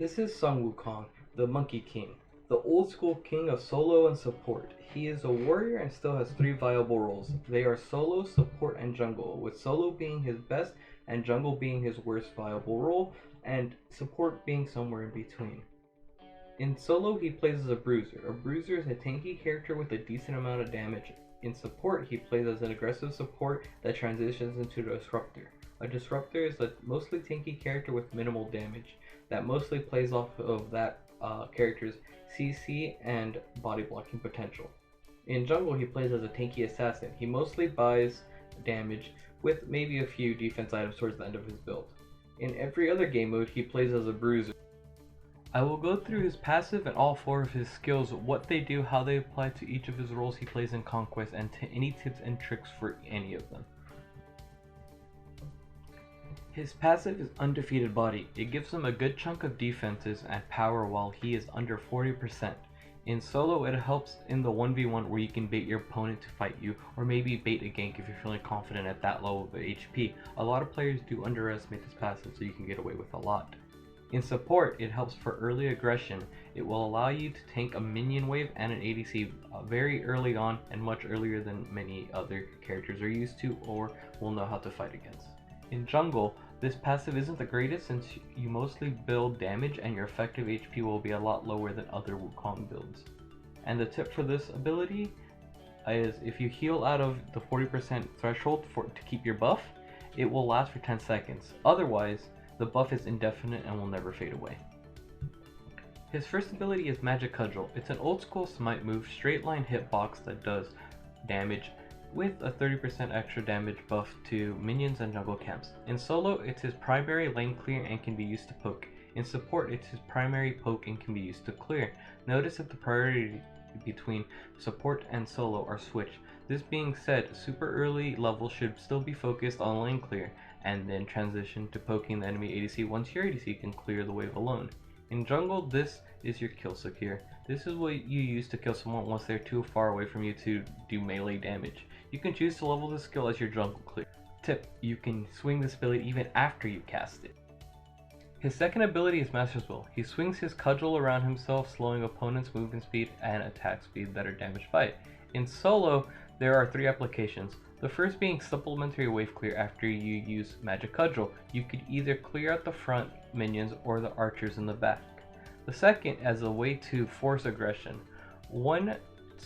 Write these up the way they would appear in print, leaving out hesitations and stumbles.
This is Sun Wukong, the Monkey King, the old school king of solo and support. He is a warrior and still has three viable roles. They are solo, support, and jungle, with solo being his best and jungle being his worst viable role, and support being somewhere in between. In solo, he plays as a bruiser. A bruiser is a tanky character with a decent amount of damage. In support, he plays as an aggressive support that transitions into a disruptor. A disruptor is a mostly tanky character with minimal damage that mostly plays off of that character's CC and body blocking potential. In jungle, he plays as a tanky assassin. He mostly buys damage with maybe a few defense items towards the end of his build. In every other game mode, he plays as a bruiser. I will go through his passive and all four of his skills, what they do, how they apply to each of his roles he plays in Conquest, and any tips and tricks for any of them. His passive is Undefeated Body. It gives him a good chunk of defenses and power while he is under 40%. In solo, it helps in the 1v1 where you can bait your opponent to fight you, or maybe bait a gank if you're feeling confident at that low of HP. A lot of players do underestimate this passive, so you can get away with a lot. In support, it helps for early aggression. It will allow you to tank a minion wave and an ADC very early on and much earlier than many other characters are used to or will know how to fight against. In jungle, this passive isn't the greatest since you mostly build damage and your effective HP will be a lot lower than other Wukong builds. And the tip for this ability is if you heal out of the 40% threshold to keep your buff, it will last for 10 seconds. Otherwise, the buff is indefinite and will never fade away. His first ability is Magic Cudgel. It's an old school SMITE move, straight line hitbox that does damage with a 30% extra damage buff to minions and jungle camps. In solo, it's his primary lane clear and can be used to poke. In support, it's his primary poke and can be used to clear. Notice that the priority between support and solo are switched. This being said, super early levels should still be focused on lane clear, and then transition to poking the enemy ADC once your ADC can clear the wave alone. In jungle, this is your kill secure. This is what you use to kill someone once they're too far away from you to do melee damage. You can choose to level this skill as your jungle clear. Tip, you can swing this ability even after you cast it. His second ability is Master's Will. He swings his cudgel around himself, slowing opponents' movement speed and attack speed that are damaged by it. In solo, there are three applications. The first being supplementary wave clear after you use Magic Cudgel. You could either clear out the front minions or the archers in the back. The second as a way to force aggression. Once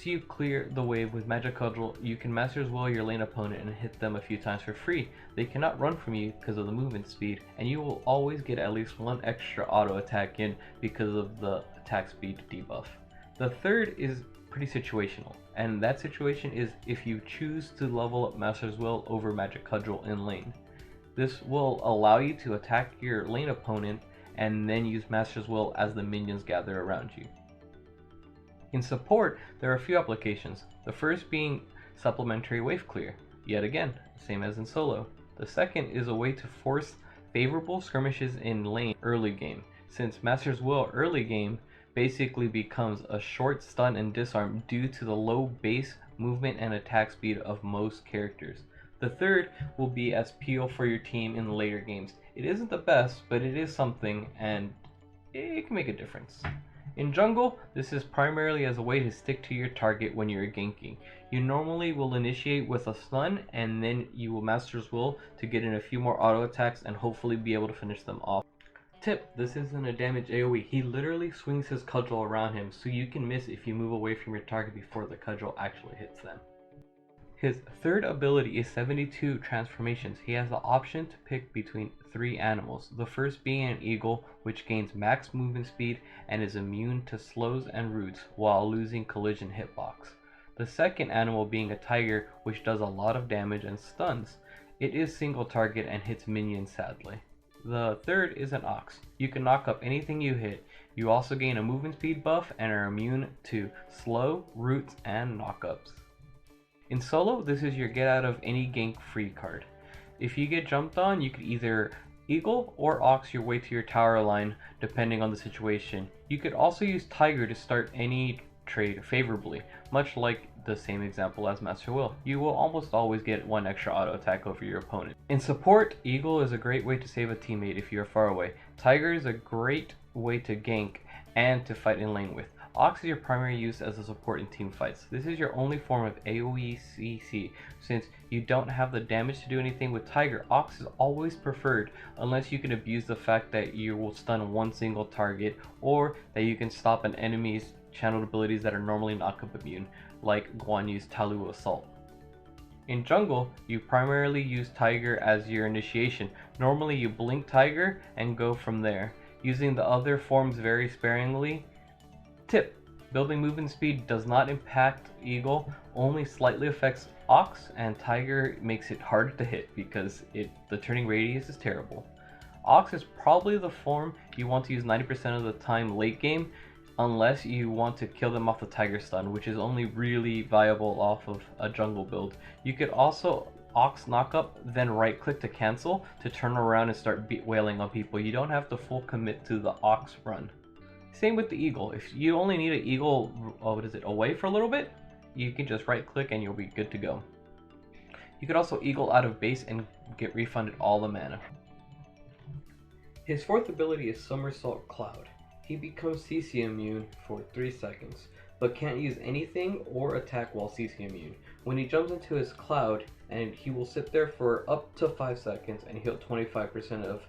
you clear the wave with Magic Cudgel, you can Master's Will your lane opponent and hit them a few times for free. They cannot run from you because of the movement speed, and you will always get at least one extra auto attack in because of the attack speed debuff. The third is pretty situational, and that situation is if you choose to level up Master's Will over Magic Cudgel in lane. This will allow you to attack your lane opponent and then use Master's Will as the minions gather around you. In support, there are a few applications, the first being supplementary wave clear, yet again, same as in solo. The second is a way to force favorable skirmishes in lane early game, since Master's Will early game basically becomes a short stun and disarm due to the low base movement and attack speed of most characters. The third will be as peel for your team in later games. It isn't the best, but it is something and it can make a difference. In jungle, this is primarily as a way to stick to your target when you're ganking. You normally will initiate with a stun and then you will Master's Will to get in a few more auto attacks and hopefully be able to finish them off. Tip, this isn't a damage AoE. He literally swings his cudgel around him, so you can miss if you move away from your target before the cudgel actually hits them. His third ability is 72 transformations. He has the option to pick between 3 animals, the first being an eagle, which gains max movement speed and is immune to slows and roots while losing collision hitbox. The second animal being a tiger, which does a lot of damage and stuns. It is single target and hits minions sadly. The third is an ox. You can knock up anything you hit. You also gain a movement speed buff and are immune to slow, roots, and knockups. In solo, this is your get out of any gank free card. If you get jumped on, you could either eagle or ox your way to your tower line depending on the situation. You could also use tiger to start any trade favorably, much like the same example as Master Will. You will almost always get one extra auto attack over your opponent. In support, Eagle is a great way to save a teammate if you are far away. Tiger is a great way to gank and to fight in lane with. Ox is your primary use as a support in team fights. This is your only form of AoE CC. Since you don't have the damage to do anything with Tiger, Ox is always preferred unless you can abuse the fact that you will stun one single target or that you can stop an enemy's channeled abilities that are normally knock-up immune, like Guan Yu's Talu Assault. In jungle, you primarily use Tiger as your initiation. Normally you blink Tiger and go from there, using the other forms very sparingly. Tip: building movement speed does not impact Eagle, only slightly affects Ox, and Tiger makes it harder to hit because the turning radius is terrible. Ox is probably the form you want to use 90% of the time late game, unless you want to kill them off the Tiger Stun, which is only really viable off of a jungle build. You could also Ox knock up, then right click to cancel to turn around and start wailing on people. You don't have to full commit to the Ox run. Same with the Eagle. If you only need an Eagle, away for a little bit, you can just right click and you'll be good to go. You could also Eagle out of base and get refunded all the mana. His fourth ability is Somersault Cloud. He becomes CC immune for 3 seconds, but can't use anything or attack while CC immune. When he jumps into his cloud, and he will sit there for up to 5 seconds and heal 25% of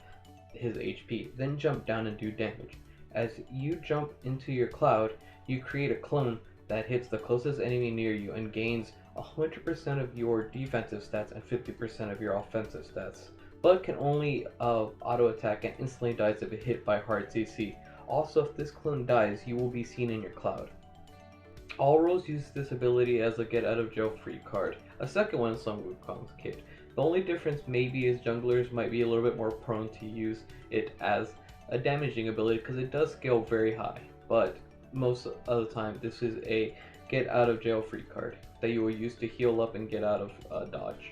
his HP, then jump down and do damage. As you jump into your cloud, you create a clone that hits the closest enemy near you and gains 100% of your defensive stats and 50% of your offensive stats, but can only auto attack and instantly dies if hit by hard CC. Also, if this clone dies, you will be seen in your cloud. All roles use this ability as a get out of jail free card. A second one is on Wukong's kit. The only difference maybe is junglers might be a little bit more prone to use it as a damaging ability because it does scale very high, but most of the time this is a get out of jail free card that you will use to heal up and get out of dodge.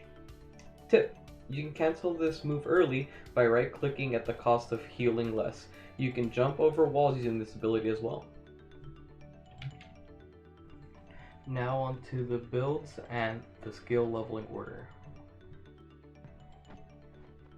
Tip: you can cancel this move early by right clicking at the cost of healing less. You can jump over walls using this ability as well. Now onto the builds and the skill leveling order.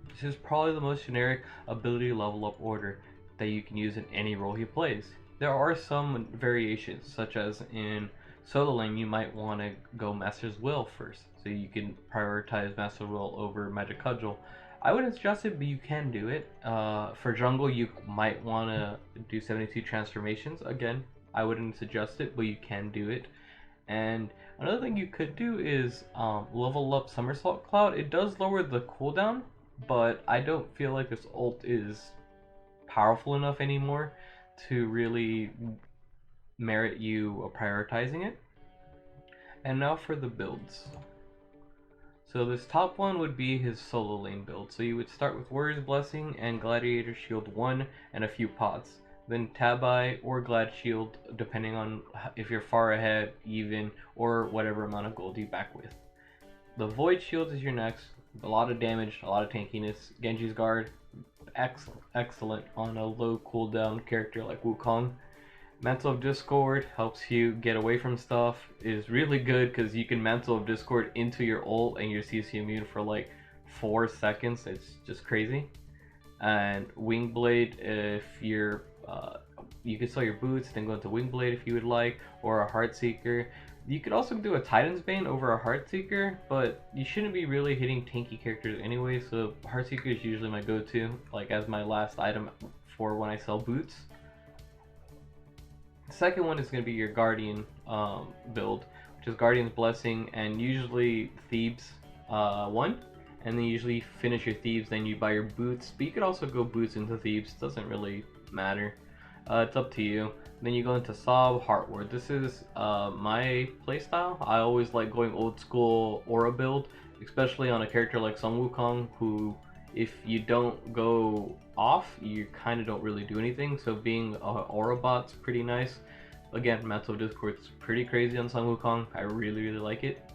This is probably the most generic ability level up order that you can use in any role he plays. There are some variations, such as in solo lane you might want to go Master's Will first, so you can prioritize Master's Will over Magic Cudgel. I wouldn't suggest it, but you can do it. For jungle you might want to do 72 transformations. Again, I wouldn't suggest it, but you can do it. And another thing you could do is level up Somersault Cloud. It does lower the cooldown, but I don't feel like this ult is powerful enough anymore to really merit you prioritizing it. And now for the builds. So this top one would be his solo lane build. So you would start with Warrior's Blessing and Gladiator Shield 1 and a few pots. Then Tabi or Glad Shield, depending on if you're far ahead, even, or whatever amount of gold you back with. The Void Shield is your next. A lot of damage, a lot of tankiness. Genji's Guard, excellent on a low cooldown character like Wukong. Mantle of Discord helps you get away from stuff. Is really good because you can Mantle of Discord into your ult and your CC immune for like 4 seconds. It's just crazy. And Wingblade, if you're you could sell your boots, then go into Wingblade if you would like, or a Heartseeker. You could also do a Titan's Bane over a Heartseeker, but you shouldn't be really hitting tanky characters anyway, so Heartseeker is usually my go-to, like as my last item for when I sell boots. The second one is going to be your Guardian build, which is Guardian's Blessing and usually Thebes 1, and then you usually finish your Thebes, then you buy your boots, but you could also go boots into Thebes, doesn't really matter. It's up to you. Then you go into Sob, Heartward. This is my playstyle. I always like going old school aura build, especially on a character like Sun Wukong, who if you don't go off, you kind of don't really do anything. So being a aura bot's pretty nice. Again, Mantle of Discord's pretty crazy on Sun Wukong. I really like it.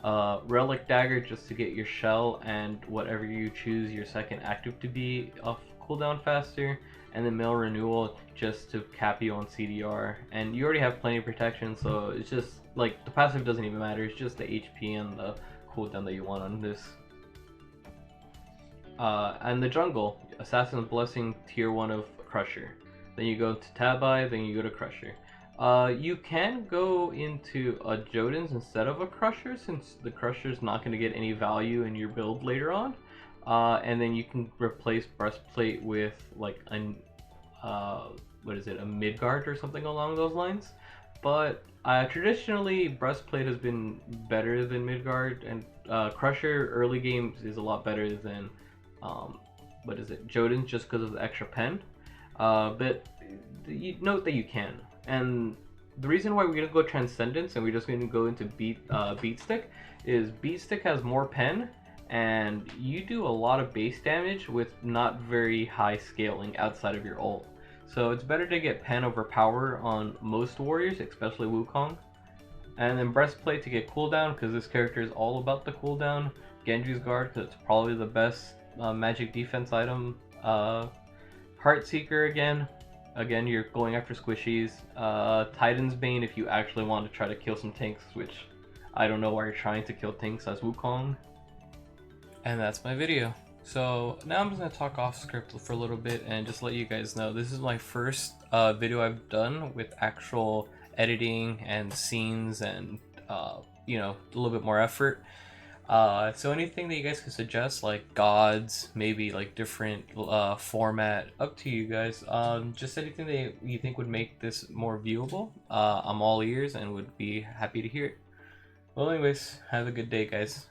Relic Dagger just to get your shell and whatever you choose your second active to be off cooldown faster, and then Mail Renewal just to cap you on CDR, and you already have plenty of protection, so it's just like the passive doesn't even matter, it's just the HP and the cooldown that you want on this. And the jungle, Assassin's Blessing tier 1 of Crusher. then you go to Tabi, then you go to Crusher. You can go into a Jotuns instead of a Crusher, since the Crusher's not going to get any value in your build later on. And then you can replace Breastplate with like a what is it, a Midgard or something along those lines. But traditionally, Breastplate has been better than Midgard, and Crusher early games is a lot better than what is it, Jotuns, just because of the extra pen. But you note that you can, and the reason why we're gonna go Transcendence and we're just gonna go into Beat Stick is Beat Stick has more pen, and you do a lot of base damage with not very high scaling outside of your ult. So it's better to get pen over power on most warriors, especially Wukong. And then Breastplate to get cooldown, because this character is all about the cooldown. Genji's Guard, because it's probably the best magic defense item. Heartseeker again. Again, you're going after squishies. Titan's Bane if you actually want to try to kill some tanks, which I don't know why you're trying to kill tanks as Wukong. And that's my video. So now I'm just going to talk off script for a little bit and just let you guys know this is my first video I've done with actual editing and scenes and you know, a little bit more effort. So anything that you guys could suggest, like gods, maybe like different format, up to you guys. Just anything that you think would make this more viewable. I'm all ears and would be happy to hear it. Well, anyways, have a good day, guys.